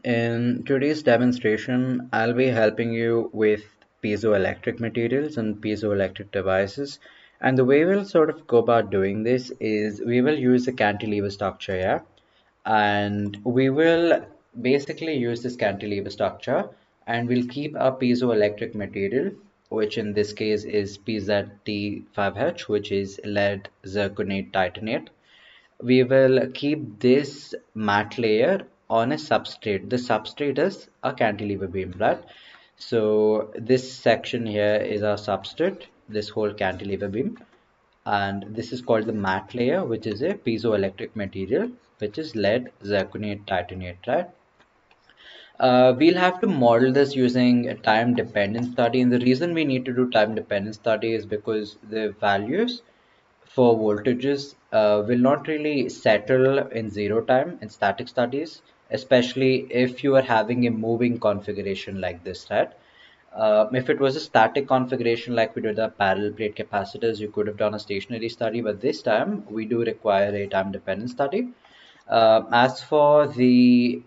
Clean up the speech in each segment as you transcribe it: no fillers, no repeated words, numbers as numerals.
In today's demonstration, I'll be helping you with piezoelectric materials and piezoelectric devices. And the way we'll sort of go about doing this is we will use a cantilever structure, yeah? And we will basically use this cantilever structure and we'll keep a piezoelectric material, which in this case is PZT5H, which is lead zirconate titanate. We will keep this matte layer on a substrate. The substrate is a cantilever beam, right? So this section here is our substrate, this whole cantilever beam, and this is called the matte layer, which is a piezoelectric material, which is lead zirconate titanate, right? We'll have to model this using a time dependent study, and the reason we need to do time dependent study is because the values for voltages will not really settle in zero time in static studies, especially if you are having a moving configuration like this, right? If it was a static configuration like we did the parallel plate capacitors, you could have done a stationary study, but this time we do require a time dependent study. As for the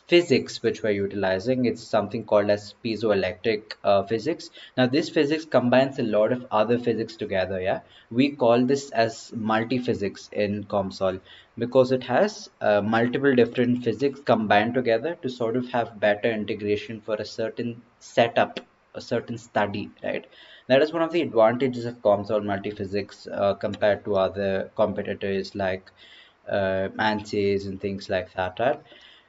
physics which we're utilizing, it's something called as piezoelectric physics. Now, this physics combines a lot of other physics together. Yeah, we call this as multi-physics in COMSOL because it has multiple different physics combined together to sort of have better integration for a certain setup, a certain study, right? That is one of the advantages of COMSOL multi-physics compared to other competitors like ANSYS and things like that, right?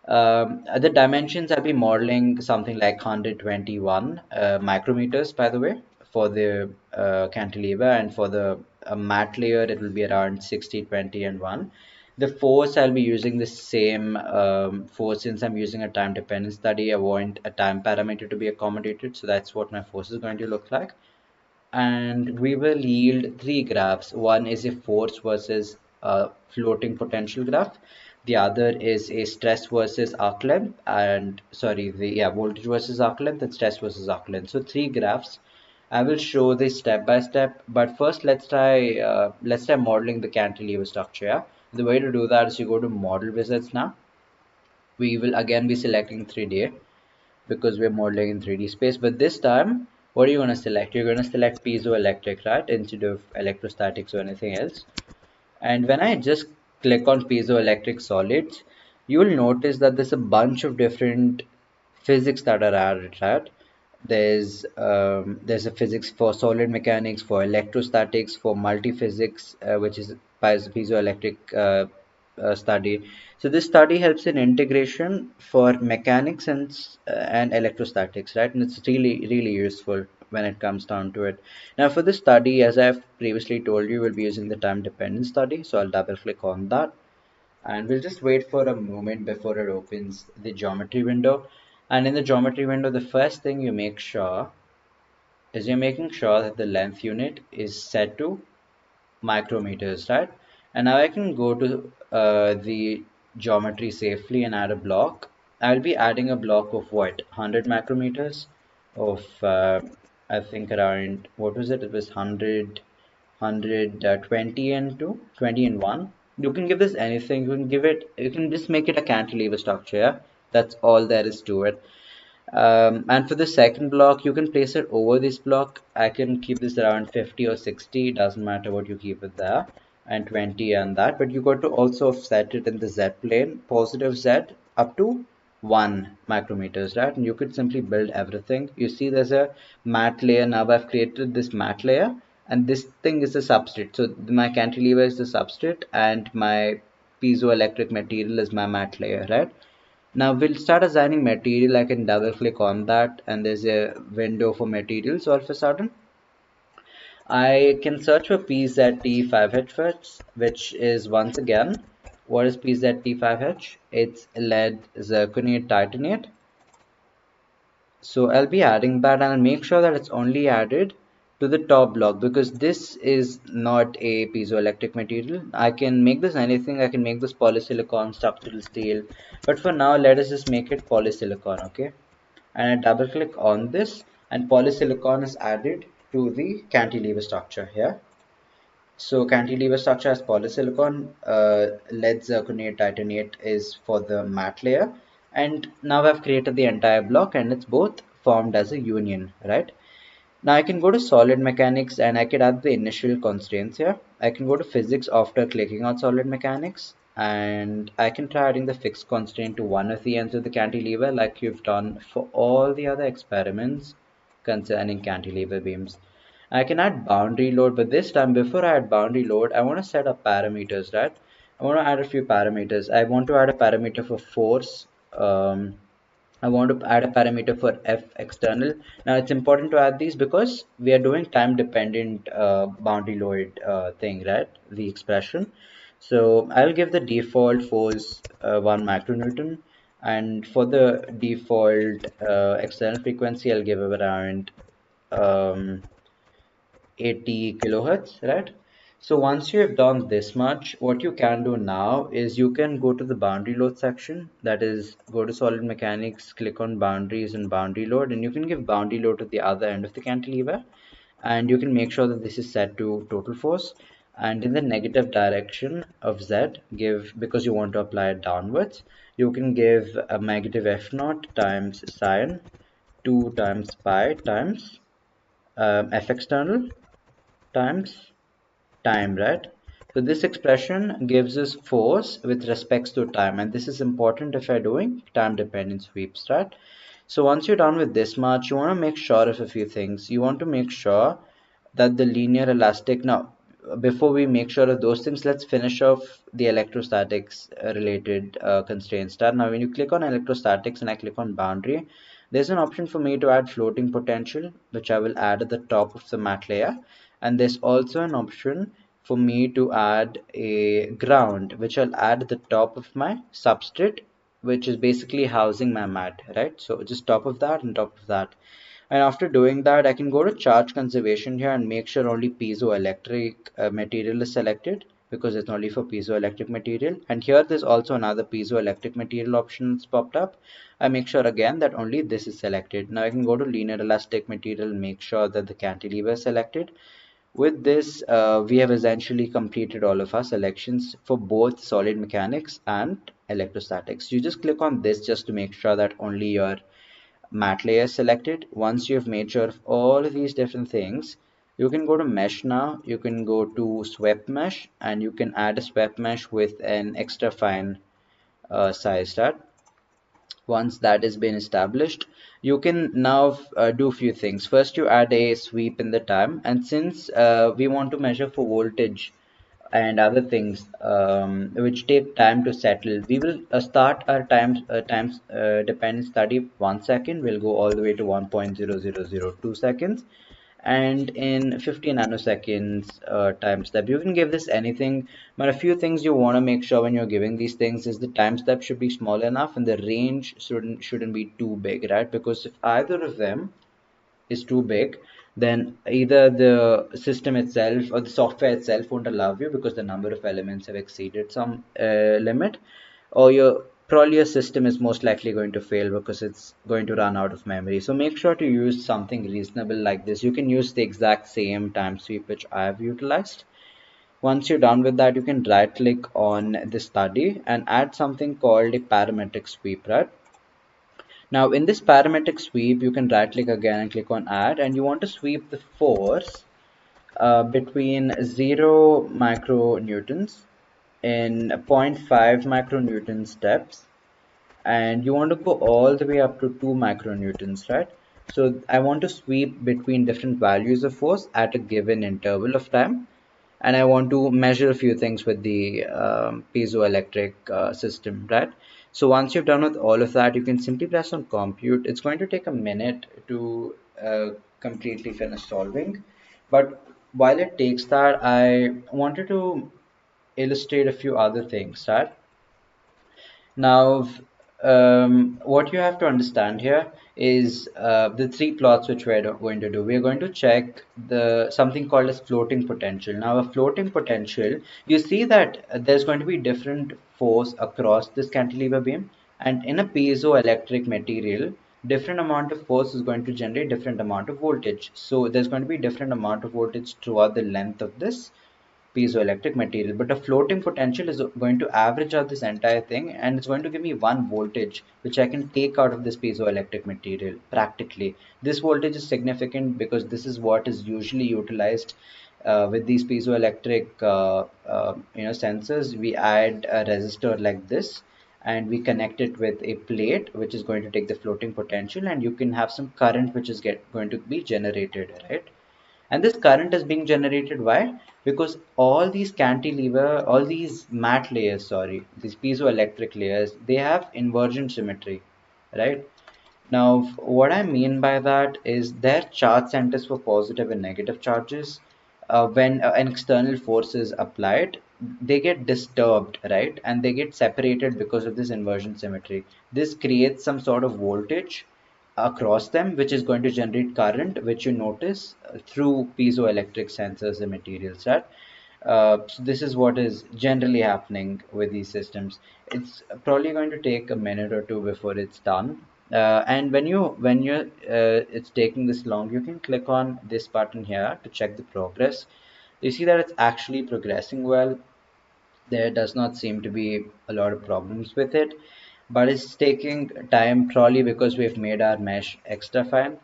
The dimensions I'll be modeling something like 121 micrometers, by the way, for the cantilever, and for the matte layer, it will be around 60, 20, and 1. The force, I'll be using the same force since I'm using a time dependent study. I want a time parameter to be accommodated, so that's what my force is going to look like. And we will yield three graphs. One is a force versus floating potential graph. The other is a stress versus arc length, and sorry, the voltage versus arc length and stress versus arc length. So three graphs. I will show this step by step, but first let's try modeling the cantilever structure. Yeah? The way to do that is you go to model wizards now. We will again be selecting 3D because we're modeling in 3D space. But this time, what are you going to select? You're going to select piezoelectric, right? Instead of electrostatics or anything else. And when I just click on piezoelectric solids, you will notice that there's a bunch of different physics that are added, right? There's a physics for solid mechanics, for electrostatics, for multiphysics, which is piezoelectric study. So this study helps in integration for mechanics and electrostatics, right? And it's really useful when it comes down to it. Now for this study, as I've previously told you, we'll be using the time dependent study. So I'll double click on that and we'll just wait for a moment before it opens the geometry window. And in the geometry window, the first thing you make sure is you're making sure that the length unit is set to micrometers, right? And now I can go to the geometry safely and add a block. I'll be adding a block of what, 100 micrometers of I think around, what was it? It was 20 and 2, 20 and 1. You can give this anything. You can just make it a cantilever structure. Yeah? That's all there is to it. And for the second block, you can place it over this block. I can keep this around 50 or 60, doesn't matter what you keep it there, and 20 and that. But you got to also set it in the Z plane, positive Z up to 1 micrometers, right? And you could simply build everything. You see there's a matte layer. Now I've created this matte layer, and this thing is a substrate. So my cantilever is the substrate, and my piezoelectric material is my matte layer, right? Now we'll start assigning material. I can double click on that and there's a window for materials all of a sudden. I can search for PZT5H first, which is once again, what is PZT5H? It's lead zirconate titanate. So I'll be adding that and I'll make sure that it's only added to the top block because this is not a piezoelectric material. I can make this anything. I can make this polysilicon, structural steel, but for now let us just make it polysilicon, okay? And I double click on this and polysilicon is added to the cantilever structure here. So cantilever structure has polysilicon, lead zirconate titanate is for the matte layer, And now I've created the entire block and it's both formed as a union, right? Now I can go to solid mechanics and I can add the initial constraints here. I can go to physics after clicking on solid mechanics, and I can try adding the fixed constraint to one of the ends of the cantilever like you've done for all the other experiments concerning cantilever beams. I can add boundary load, but this time before I add boundary load, I want to set up parameters, right? I want to add a few parameters. I want to add a parameter for force. I want to add a parameter for F external. Now it's important to add these because we are doing time dependent boundary load thing, right? The expression. So I'll give the default force 1 micronewton, and for the default external frequency, I'll give around um, 80 kilohertz, right? So once you have done this much, what you can do now is you can go to the boundary load section, that is go to solid mechanics, click on boundaries and boundary load, and you can give boundary load to the other end of the cantilever, and you can make sure that this is set to total force, and in the negative direction of z give, because you want to apply it downwards, you can give a negative f naught times sine 2 times pi times f external times time, right? So this expression gives us force with respects to time, and this is important if you're doing time dependent sweeps, right? So once you're done with this much, you want to make sure of a few things. You want to make sure that the linear elastic, now before we make sure of those things, let's finish off the electrostatics related constraints. Now when you click on electrostatics and I click on boundary, there's an option for me to add floating potential, which I will add at the top of the mat layer, and there's also an option for me to add a ground, which I'll add at the top of my substrate, which is basically housing my mat, right? So just top of that and top of that. And after doing that, I can go to charge conservation here and make sure only piezoelectric material is selected, because it's only for piezoelectric material. And here there's also another piezoelectric material option that's popped up. I make sure again that only this is selected. Now I can go to linear elastic material and make sure that the cantilever is selected. With this, we have essentially completed all of our selections for both solid mechanics and electrostatics. You just click on this just to make sure that only your mat layer is selected. Once you've made sure of all of these different things, you can go to mesh now. You can go to swept mesh and you can add a swept mesh with an extra fine size that. Once that has been established, you can now do a few things. First, you add a sweep in the time, and since we want to measure for voltage and other things which take time to settle, we will start our times dependent study 1 second. We'll go all the way to 1.0002 seconds, and in 50 nanoseconds time step. You can give this anything, but a few things you want to make sure when you're giving these things is the time step should be small enough and the range shouldn't be too big, right? Because if either of them is too big, then either the system itself or the software itself won't allow you because the number of elements have exceeded some limit, or your probably your system is most likely going to fail because it's going to run out of memory. So make sure to use something reasonable like this. You can use the exact same time sweep which I have utilized. Once you're done with that, you can right click on the study and add something called a parametric sweep, right? Now in this parametric sweep, you can right click again and click on add, and you want to sweep the force between 0 micronewtons in zero point 0.5 micronewton steps, and you want to go all the way up to 2 micronewtons, right? So I want to sweep between different values of force at a given interval of time, and I want to measure a few things with the piezoelectric system, right? So once you've done with all of that, you can simply press on compute. It's going to take a minute to completely finish solving, but while it takes that, I wanted to illustrate a few other things, right? Now, what you have to understand here is the three plots which we're going to do. We're going to check the something called as floating potential. Now, a floating potential, you see that there's going to be different force across this cantilever beam, and in a piezoelectric material, different amount of force is going to generate different amount of voltage. So there's going to be different amount of voltage throughout the length of this piezoelectric material, but a floating potential is going to average out this entire thing, and it's going to give me one voltage which I can take out of this piezoelectric material practically. This voltage is significant because this is what is usually utilized with these piezoelectric sensors. We add a resistor like this, and we connect it with a plate which is going to take the floating potential, and you can have some current which is going to be generated, right? And this current is being generated, why? Because all these cantilever, all these mat layers, sorry, these piezoelectric layers, they have inversion symmetry, right? Now, what I mean by that is their charge centers for positive and negative charges. When an external force is applied, they get disturbed, right? And they get separated because of this inversion symmetry. This creates some sort of voltage across them, which is going to generate current, which you notice through piezoelectric sensors and materials, right? So this is what is generally happening with these systems. It's probably going to take a minute or two before it's done. And when it's taking this long, you can click on this button here to check the progress. You see that it's actually progressing well. There does not seem to be a lot of problems with it, but it's taking time probably because we've made our mesh extra fine.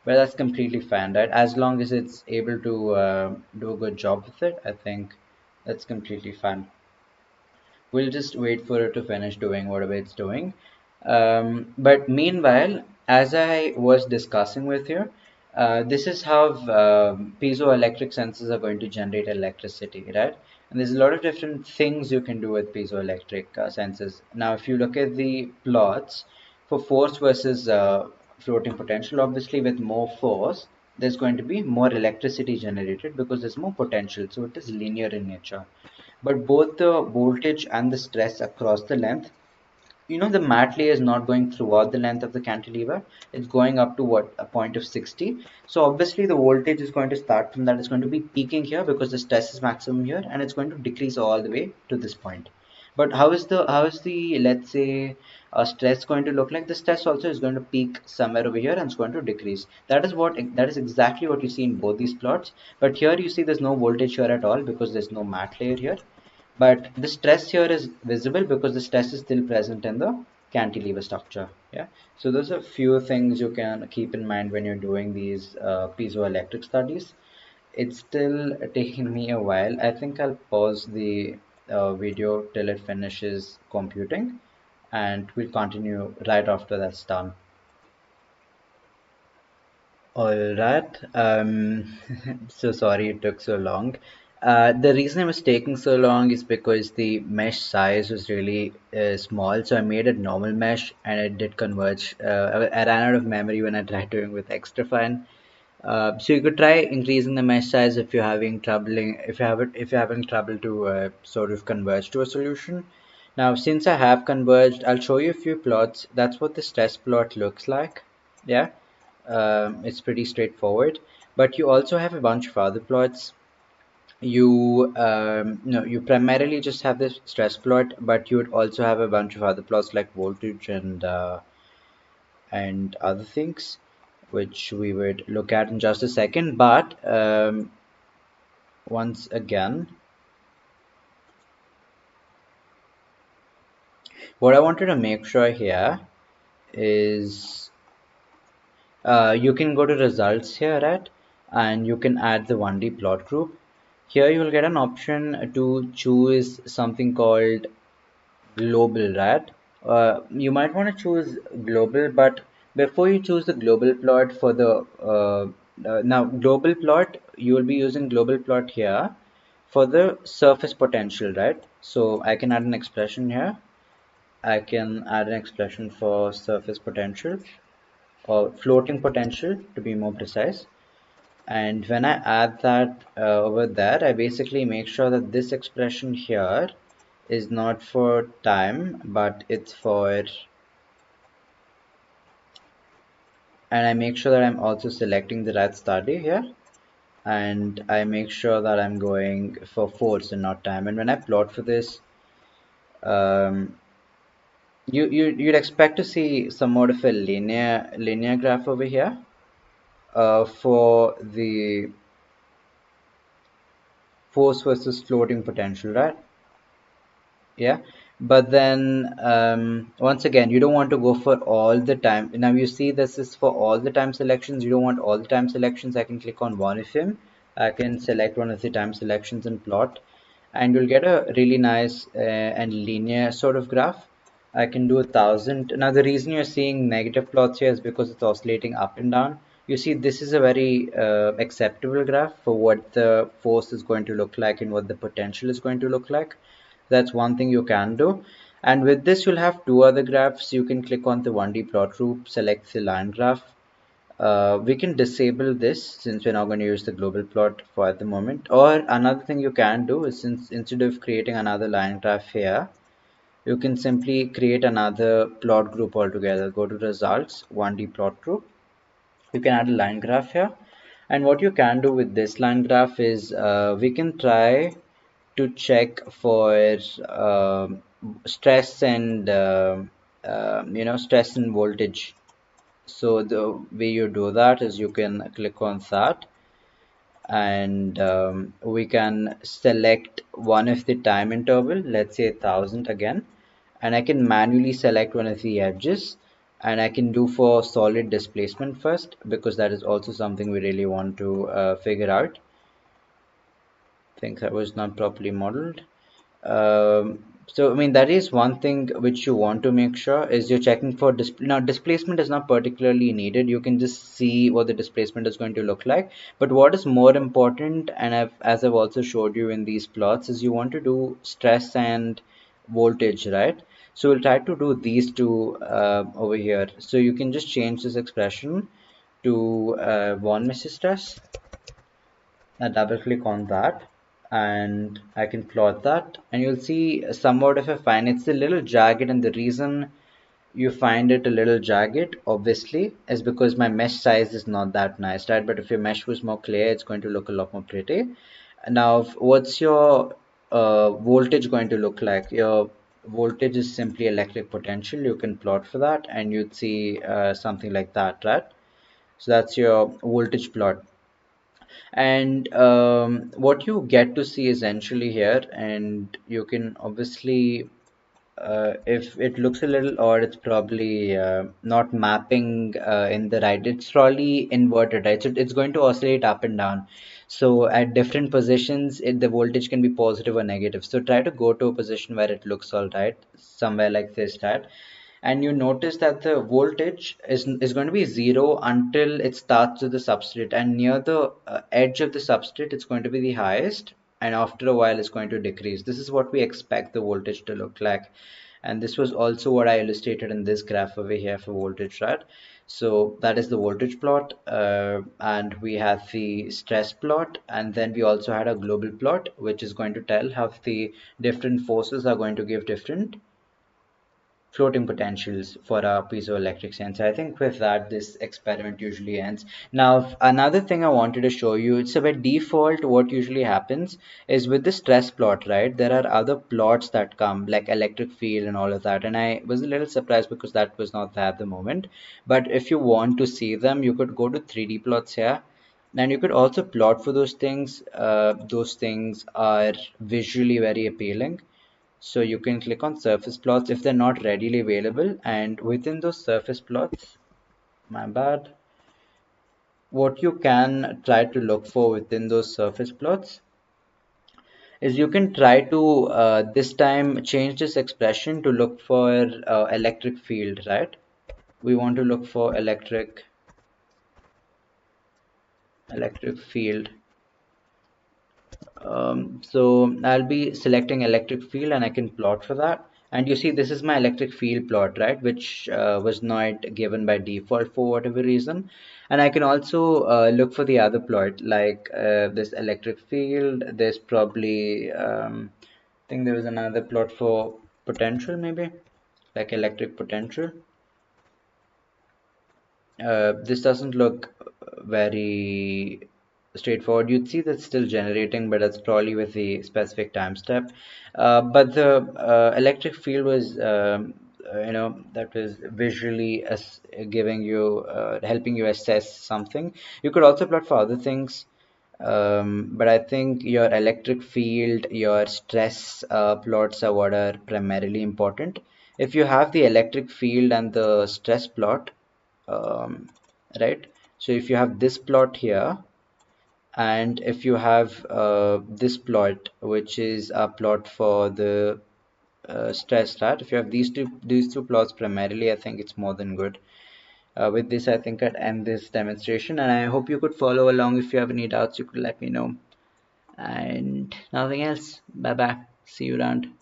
But that's completely fine, right? As long as it's able to do a good job with it, I think that's completely fine. We'll just wait for it to finish doing whatever it's doing. But meanwhile, as I was discussing with you, this is how piezoelectric sensors are going to generate electricity, right? And there's a lot of different things you can do with piezoelectric sensors. Now, if you look at the plots for force versus floating potential, obviously with more force, there's going to be more electricity generated because there's more potential. So it is linear in nature, but both the voltage and the stress across the length, the mat layer is not going throughout the length of the cantilever. It's going up to what, a point of 60. So obviously the voltage is going to start from that. It's going to be peaking here because the stress is maximum here, and it's going to decrease all the way to this point. But how is the let's say stress going to look like? The stress also is going to peak somewhere over here and it's going to decrease. That is exactly what you see in both these plots. But here you see there's no voltage here at all because there's no mat layer here, but the stress here is visible because the stress is still present in the cantilever structure. Yeah, so those are a few things you can keep in mind when you're doing these piezoelectric studies. It's still taking me a while. I think I'll pause the video till it finishes computing, and we'll continue right after that's done. All right. So sorry it took so long. The reason it was taking so long is because the mesh size was really small. So I made a normal mesh and it did converge. I ran out of memory when I tried doing with extra fine. So you could try increasing the mesh size if you're having troubling if you're having trouble to sort of converge to a solution. Now, since I have converged, I'll show you a few plots. That's what the stress plot looks like. Yeah, it's pretty straightforward. But you also have a bunch of other plots. You no, you primarily just have this stress plot, but you would also have a bunch of other plots like voltage and other things, which we would look at in just a second. But once again, what I wanted to make sure here is you can go to results here, right? And you can add the 1D plot group. Here you will get an option to choose something called global, right? You might want to choose global, but before you choose the global plot for the now global plot, you will be using global plot here for the surface potential, right? So I can add an expression here. I can add an expression for surface potential or floating potential to be more precise. And when I add that over there, I basically make sure that this expression here is not for time, but it's for, and I make sure that I'm also selecting the right study here. And I make sure that I'm going for force and not time. And when I plot for this, um, you'd expect to see somewhat of a linear graph over here for the force versus floating potential, right? Yeah, but then once again, you don't want to go for all the time. Now you see this is for all the time selections. You don't want all the time selections. I can click on one of them. I can select one of the time selections and plot, and you'll get a really nice and linear sort of graph. I can do 1,000. Now the reason you're seeing negative plots here is because it's oscillating up and down. You see this is a very acceptable graph for what the force is going to look like and what the potential is going to look like. That's one thing you can do. And with this, you'll have two other graphs. You can click on the 1D plot group, select the line graph. We can disable this since we're not going to use the global plot for at the moment. Or another thing you can do is, since instead of creating another line graph here, you can simply create another plot group altogether. Go to results, 1D plot group. You can add a line graph here. And what you can do with this line graph is we can try to check for stress and stress and voltage. So the way you do that is you can click on that, and we can select one of the time interval, let's say 1,000 again, and I can manually select one of the edges, and I can do for solid displacement first, because that is also something we really want to figure out. I think that was not properly modeled. So I mean, that is one thing which you want to make sure is you're checking for now displacement is not particularly needed. You can just see what the displacement is going to look like. But what is more important, and as I've also showed you in these plots, is you want to do stress and voltage, right? So we'll try to do these two over here. So you can just change this expression to von Mises stress. I double click on that, and I can plot that, and you'll see somewhat of a fine. It's a little jagged, and the reason you find it a little jagged obviously is because my mesh size is not that nice, right? But if your mesh was more clear, it's going to look a lot more pretty. Now what's your voltage going to look like? Your voltage is simply electric potential. You can plot for that, and you'd see something like that, right? So that's your voltage plot. And what you get to see essentially here, and you can obviously if it looks a little odd, it's probably not mapping in the right. It's probably inverted, right? So it's going to oscillate up and down. So at different positions, the voltage can be positive or negative. So try to go to a position where it looks all right, somewhere like this, right? And you notice that the voltage is going to be zero until it starts with the substrate, and near the edge of the substrate it's going to be the highest, and after a while it's going to decrease. This is what we expect the voltage to look like, and this was also what I illustrated in this graph over here for voltage, right? So that is the voltage plot, and we have the stress plot, and then we also had a global plot which is going to tell how the different forces are going to give different floating potentials for our piezoelectric sensor. I think with that, this experiment usually ends. Now, another thing I wanted to show you, it's by default, what usually happens is with the stress plot, right? There are other plots that come like electric field and all of that. And I was a little surprised because that was not there at the moment. But if you want to see them, you could go to 3D plots here. And you could also plot for those things. Those things are visually very appealing. So you can click on surface plots if they're not readily available, and within those surface plots, my bad, what you can try to look for within those surface plots is you can try to this time change this expression to look for electric field, right? We want to look for electric field. So I'll be selecting electric field, and I can plot for that. And you see, this is my electric field plot, right? Which was not given by default for whatever reason. And I can also look for the other plot, like this electric field. There's probably, I think there was another plot for potential, maybe, like electric potential. This doesn't look very straightforward. You'd see that's still generating, but that's probably with the specific time step. But the electric field was, that was visually giving you, helping you assess something. You could also plot for other things. But I think your electric field, your stress plots are what are primarily important. If you have the electric field and the stress plot, um, right? So if you have this plot here, and if you have this plot, which is a plot for the stress, right? If you have these two plots primarily, I think it's more than good. With this, I think I'd end this demonstration, and I hope you could follow along. If you have any doubts, you could let me know. And nothing else. Bye bye. See you around.